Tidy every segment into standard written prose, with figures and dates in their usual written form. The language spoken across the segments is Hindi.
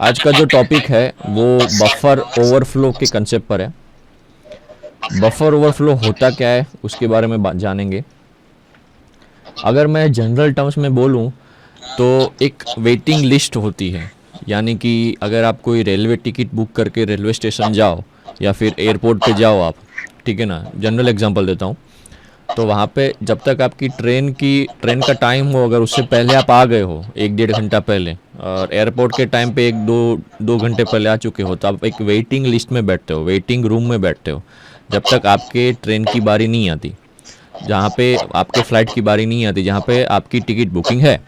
आज का जो टॉपिक है वो बफर ओवरफ्लो के कंसेप्ट पर है। बफर ओवरफ्लो होता क्या है उसके बारे में जानेंगे। अगर मैं जनरल टर्म्स में बोलूं तो एक वेटिंग लिस्ट होती है। यानी कि अगर आप कोई रेलवे टिकट बुक करके रेलवे स्टेशन जाओ या फिर एयरपोर्ट पे जाओ आप, ठीक है ना, जनरल एग्जांपल देता हूँ। तो वहाँ पे जब तक आपकी ट्रेन का टाइम हो, अगर उससे पहले आप आ गए हो एक डेढ़ घंटा पहले और एयरपोर्ट के टाइम पे एक दो दो घंटे पहले आ चुके हो, तो आप एक वेटिंग लिस्ट में बैठते हो, वेटिंग रूम में बैठते हो जब तक आपके ट्रेन की बारी नहीं आती, जहाँ पे आपके फ़्लाइट की बारी नहीं आती, जहाँ पे आपकी टिकट बुकिंग है।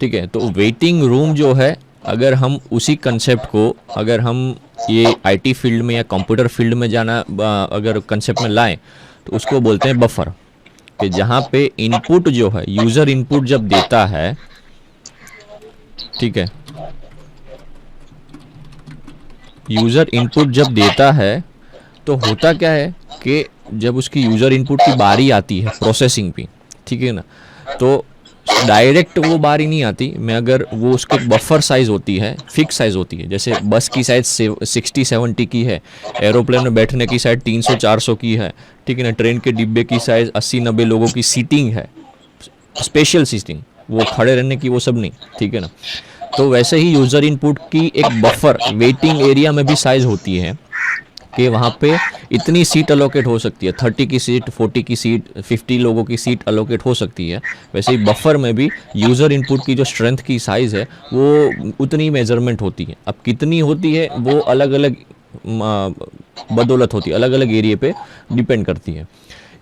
ठीक है, तो वेटिंग रूम जो है, अगर हम उसी कंसेप्ट को, अगर हम ये आईटी फील्ड में या कंप्यूटर फील्ड में जाना अगर कंसेप्ट में लाएं तो उसको बोलते हैं बफर। कि जहाँ पे इनपुट जो है, यूज़र इनपुट जब देता है, ठीक है, यूज़र इनपुट जब देता है तो होता क्या है कि जब उसकी यूज़र इनपुट की बारी आती है प्रोसेसिंग की, ठीक है ना, तो डायरेक्ट वो बारी नहीं आती। मैं अगर वो उसके बफर साइज़ होती है, फिक्स साइज़ होती है, जैसे बस की साइज़ 60-70 की है, एरोप्लेन में बैठने की साइज़ 300-400 की है, ठीक है ना, ट्रेन के डिब्बे की साइज़ 80-90 लोगों की सीटिंग है, स्पेशल सीटिंग, वो खड़े रहने की वो सब नहीं, ठीक है ना। तो वैसे ही यूज़र इनपुट की एक बफर वेटिंग एरिया में भी साइज़ होती है कि वहाँ पे इतनी सीट अलोकेट हो सकती है, 30 की सीट, 40 की सीट, 50 लोगों की सीट अलोकेट हो सकती है। वैसे ही बफर में भी यूज़र इनपुट की जो स्ट्रेंथ की साइज़ है वो उतनी मेजरमेंट होती है। अब कितनी होती है वो अलग अलग बदौलत होती है, अलग अलग एरिया पे डिपेंड करती है।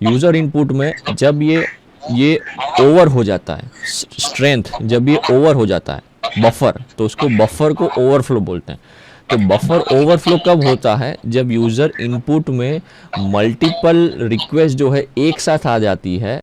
यूज़र इनपुट में जब ये ओवर हो जाता है, स्ट्रेंथ जब ये ओवर हो जाता है बफर, तो उसको बफर को ओवरफ्लो बोलते हैं। तो बफर ओवरफ्लो कब होता है? जब यूज़र इनपुट में मल्टीपल रिक्वेस्ट जो है एक साथ आ जाती है